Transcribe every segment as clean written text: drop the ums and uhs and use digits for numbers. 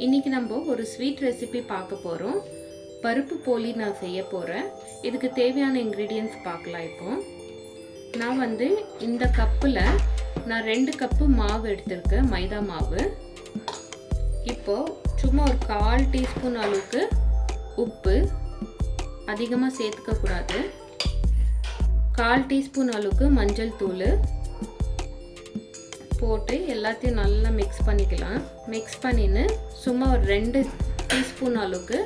இன்னைக்கு நம்ம ஒரு ஸ்வீட் ரெசிபி பார்க்க போகிறோம். பருப்பு போலி நான் செய்ய போகிறேன். இதுக்கு தேவையான இன்க்ரீடியன்ட்ஸ் பார்க்கலாம். இப்போ நான் இந்த கப்பில் நான் 2 கப்பு மாவு எடுத்திருக்கேன், மைதா மாவு. இப்போது சும்மா ஒரு 1/4 டீஸ்பூன் அளவுக்கு உப்பு, அதிகமாக சேர்த்துக்கக்கூடாது. 1/4 டீஸ்பூன் அளவுக்கு மஞ்சள் தூள் போட்டு எல்லாத்தையும் நல்லா மிக்ஸ் பண்ணிக்கலாம். மிக்ஸ் பண்ணின்னு சும்மா ஒரு 2 டீஸ்பூன் அளவுக்கு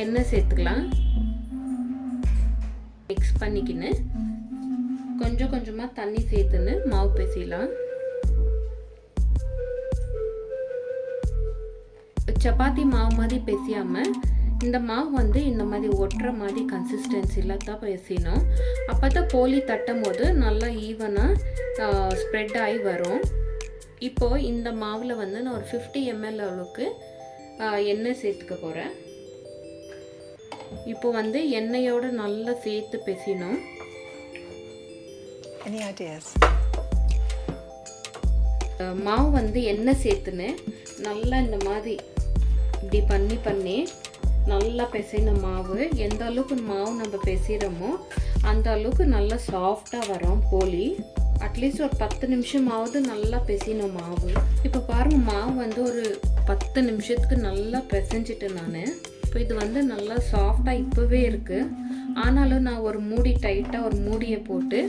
எண்ணெய் சேர்த்துக்கலாம். மிக்ஸ் பண்ணிக்கின்னு கொஞ்சம் கொஞ்சமாக தண்ணி சேர்த்துன்னு மாவு பேசிடலாம். சப்பாத்தி மாவு மாதிரி பேசியாமல் இந்த மாவு இந்த மாதிரி ஒட்டுற மாதிரி கன்சிஸ்டன்சியில் தான் பேசினோம். அப்போ தான் போலி தட்டும் போது நல்லா ஈவனாக ஸ்ப்ரெட் ஆகி வரும். இப்போது இந்த மாவில் நான் ஒரு 50 ml அளவுக்கு எண்ணெய் சேர்த்துக்க போகிறேன். இப்போ எண்ணெயோடு நல்லா சேர்த்து பேசினோம். மாவு எண்ணெய் சேர்த்துன்னு நல்லா இந்த மாதிரி இப்படி பண்ணி நல்லா பிசைன மாவு. எந்த அளவுக்கு மாவு நம்ம பிசைகிறோமோ அந்த அளவுக்கு நல்லா சாஃப்டாக வரும் போலி. அட்லீஸ்ட் ஒரு 10 நிமிஷமாவது நல்லா பிசைன மாவு. இப்போ பாருங்கள், மாவு ஒரு 10 நிமிஷத்துக்கு நல்லா பிசைஞ்சிட்டேன் நான். இப்போ இது நல்லா சாஃப்டாக இப்போவே இருக்குது. ஆனாலும் நான் ஒரு மூடி டைட்டாக ஒரு மூடியை போட்டு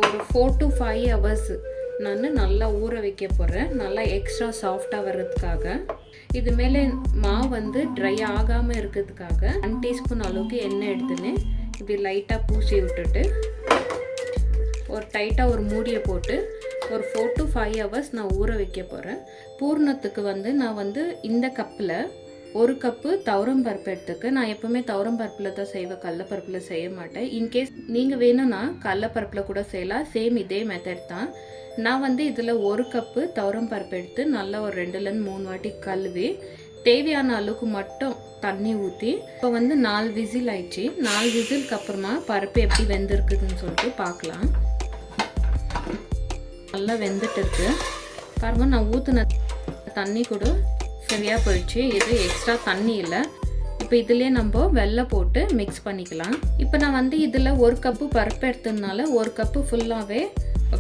ஒரு 4 to 5 hours நான் நல்லா ஊற வைக்க போகிறேன், நல்லா எக்ஸ்ட்ரா சாஃப்டாக வர்றதுக்காக. இது மேலே மாவு ட்ரை ஆகாமல் இருக்கிறதுக்காக 1 டீஸ்பூன் அளவுக்கு எண்ணெய் எடுத்துன்னு இப்படி லைட்டாக பூசி விட்டுட்டு ஒரு டைட்டாக ஒரு மூடியை போட்டு ஒரு 4 to 5 hours நான் ஊற வைக்க போகிறேன். பூர்ணத்துக்கு நான் இந்த கப்பில் 1 கப்பு துவரம் பருப்பு எடுத்துக்க. நான் எப்போவுமே துவரம் பருப்பில் தான் செய்வேன், கடலப்பருப்பில் செய்ய மாட்டேன். இன்கேஸ் நீங்கள் வேணும்னா கடலப்பருப்பில் கூட செய்யலாம், சேம் இதே மெத்தட் தான். நான் இதில் 1 கப்பு துவரம் பருப்பு எடுத்து நல்லா ஒரு 2-3 வாட்டி கழுவி தேவையான அளவுக்கு மட்டும் தண்ணி ஊற்றி இப்போ 4 விசில் ஆயிடுச்சு. 4 விசிலுக்கு அப்புறமா பருப்பு எப்படி வெந்திருக்குதுன்னு சொல்லிட்டு பார்க்கலாம். நல்லா வெந்துட்டு இருக்கு பாருங்க. நான் ஊற்றின தண்ணி கூட சரியாக போயிடுச்சு, இது எக்ஸ்ட்ரா தண்ணி இல்லை. இப்போ இதிலே நம்ம வெல்லம் போட்டு மிக்ஸ் பண்ணிக்கலாம். இப்போ நான் இதில் 1 கப்பு பருப்பு எடுத்ததுனால 1 கப்பு ஃபுல்லாகவே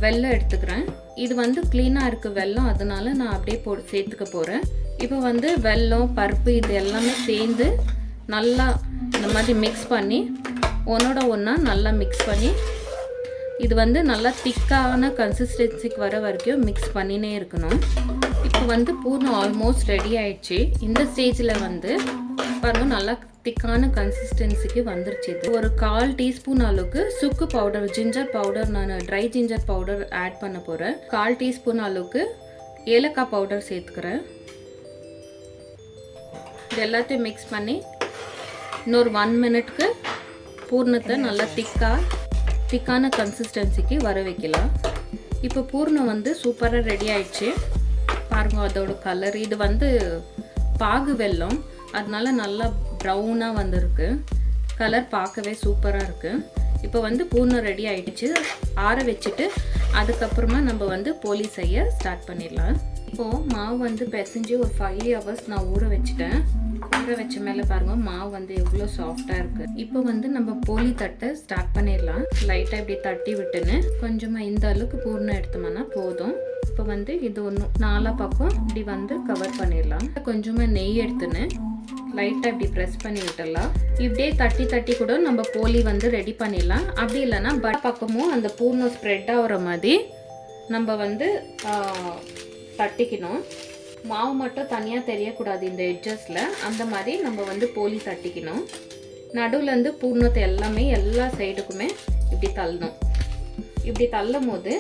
வெல்லம் எடுத்துக்கிறேன். இது க்ளீனாக இருக்குது வெல்லம், அதனால நான் அப்படியே சேர்த்துக்க போகிறேன். இப்போ வெல்லம் பருப்பு இது எல்லாமே சேர்ந்து நல்லா இந்த மாதிரி மிக்ஸ் பண்ணி ஒன்றோட ஒன்றா நல்லா மிக்ஸ் பண்ணி இது நல்லா திக்கான கன்சிஸ்டன்சிக்கு வர வரைக்கும் மிக்ஸ் பண்ணினே இருக்கணும். இப்போ பூர்ணம் ஆல்மோஸ்ட் ரெடி ஆயிடுச்சு. இந்த ஸ்டேஜில் பாருங்கள் நல்லா திக்கான கன்சிஸ்டன்சிக்கு வந்துருச்சு. இது ஒரு 1/4 டீஸ்பூன் அளவுக்கு சுக்கு பவுடர், ஜிஞ்சர் பவுடர், நான் ட்ரை ஜிஞ்சர் பவுடர் ஆட் பண்ண போகிறேன். 1/4 டீஸ்பூன் அளவுக்கு ஏலக்காய் பவுடர் சேர்த்துக்கிறேன். இது எல்லாத்தையும் மிக்ஸ் பண்ணி இன்னொரு 1 மினிட்க்கு பூர்ணத்தை நல்லா திக்கான கன்சிஸ்டன்சிக்கு வர வைக்கலாம். இப்போ பூர்ணம் சூப்பராக ரெடி ஆயிடுச்சு பாருங்க. அதோட கலர் இது பாகு வெல்லம், அதனால நல்லா ப்ரௌனாக வந்திருக்கு. கலர் பார்க்கவே சூப்பராக இருக்குது. இப்போ பூர்ணம் ரெடி ஆகிடுச்சு. ஆற வச்சுட்டு அதுக்கப்புறமா நம்ம போலி செய்ய ஸ்டார்ட் பண்ணிடலாம். இப்போது மாவு பிசைஞ்சு ஒரு 5 hours நான் ஊற வச்சுட்டேன். ஊற வச்ச மேலே பாருங்கள் மாவு எவ்வளோ சாஃப்டாக இருக்குது. இப்போ நம்ம போலி தட்டை ஸ்டார்ட் பண்ணிடலாம். லைட்டாக இப்படி தட்டி விட்டுன்னு கொஞ்சமாக இந்த அளவுக்கு பூர்ணம் எடுத்தோம்னா போதும். இப்போ இது ஒன்று 4 பக்கம் இப்படி கவர் பண்ணிடலாம். கொஞ்சமாக நெய் எடுத்துன்னு லைட்டாக இப்படி ப்ரெஸ் பண்ணி விட்டுடலாம். இப்படியே தட்டி கூட நம்ம போலி ரெடி பண்ணிடலாம். அப்படி இல்லைன்னா பக்கமும் அந்த பூர்ணம் ஸ்ப்ரெட் ஆகிற மாதிரி நம்ம தட்டிக்கணும். மாவு மட்டும் தனியாக தெரியக்கூடாது இந்த எட்ஜஸில், அந்த மாதிரி நம்ம போலி தட்டிக்கணும். நடுவுலேருந்து பூர்ணத்தை எல்லா சைடுக்குமே இப்படி தள்ளணும். இப்படி தள்ளும் போது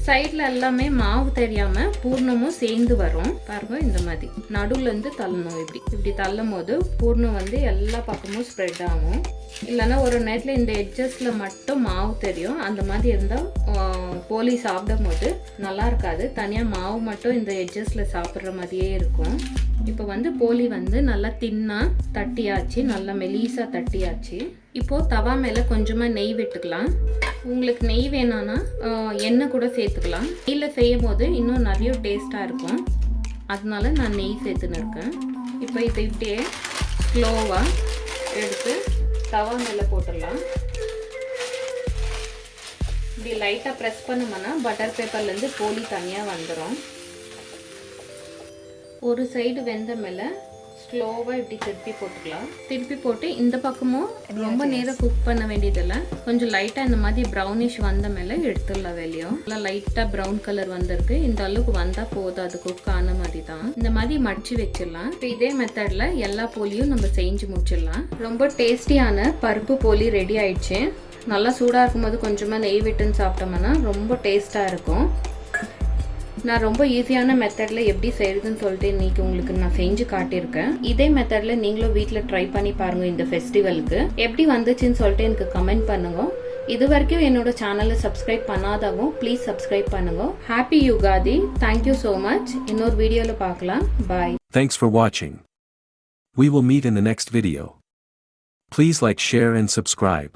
சைடில் எல்லாமே மாவு தெரியாமல் பூர்ணமும் சேர்ந்து வரும் பாருங்க. இந்த மாதிரி நடுவுலேருந்து தள்ளணும். இப்படி தள்ளும் போது பூர்ணம் எல்லா பக்கமும் ஸ்ப்ரெட் ஆகும். இல்லைன்னா ஒரு நேரத்தில் இந்த எட்ஜஸில் மட்டும் மாவு தெரியும். அந்த மாதிரி இருந்தால் போலி சாப்பிடும் போது நல்லா இருக்காது. தனியாக மாவு மட்டும் இந்த எட்ஜஸில் சாப்பிட்ற மாதிரியே இருக்கும். இப்போ போலி நல்லா தின்னாக தட்டியாச்சு, நல்லா மெலிசாக தட்டியாச்சு. இப்போது தவா மேலே கொஞ்சமாக நெய் விட்டுக்கலாம். உங்களுக்கு நெய் வேணான்னா எண்ணெய் கூட சேர்த்துக்கலாம். நெய்யில் செய்யும் போது இன்னும் நிறைய டேஸ்ட்டாக இருக்கும். அதனால நான் நெய் சேர்த்துன்னு இருக்கேன். இப்போ இதை இப்படியே ஸ்லோவாக எடுத்து தவா மேலே போட்டுடலாம். இப்படி லைட்டாக ப்ரெஸ் பண்ணோம்னா பட்டர் பேப்பர்லேருந்து போலி தனியாக வந்துடும். ஒரு சைடு வெந்த மேலே ஸ்லோவாக இப்படி திருப்பி போட்டுக்கலாம். திருப்பி போட்டு இந்த பக்கமும் ரொம்ப நேரம் குக் பண்ண வேண்டியதில்லை. கொஞ்சம் லைட்டாக இந்த மாதிரி ப்ரௌனிஷ் வந்த மேலே எடுத்துடலாம் வெளியும். நல்லா லைட்டாக ப்ரௌன் கலர் வந்திருக்கு. இந்த அளவுக்கு வந்தால் போதும், அது குக் ஆன மாதிரி தான். இந்த மாதிரி மடிச்சு வச்சிடலாம். இப்போ இதே மெத்தடில் எல்லா போலியும் நம்ம செஞ்சு முடிச்சிடலாம். ரொம்ப டேஸ்டியான பருப்பு போலி ரெடி ஆயிடுச்சு. நல்லா சூடாக இருக்கும்போது கொஞ்சமாக நெய் விட்டுன்னு சாப்பிட்டோம்னா ரொம்ப டேஸ்ட்டாக இருக்கும். நான் ரொம்ப ஈஸியான மெத்தடில் எப்படி செய்கிறதுன்னு சொல்லிட்டு இன்றைக்கி உங்களுக்கு நான் செஞ்சு காட்டியிருக்கேன். இதே மெத்தடில் நீங்களும் வீட்டில் ட்ரை பண்ணி பாருங்கள். இந்த ஃபெஸ்டிவலுக்கு எப்படி வந்துச்சுன்னு சொல்லிட்டு எனக்கு கமெண்ட் பண்ணுங்க. இது வரைக்கும் என்னோட சேனலை சப்ஸ்கிரைப் பண்ணாதவங்க ப்ளீஸ் சப்ஸ்கிரைப் பண்ணுங்க. Happy Ugadi. Thank you so much. இன்னொரு வீடியோவில் பார்க்கலாம். பாய். Thanks for watching. We will meet in the next video. Please like, share and subscribe.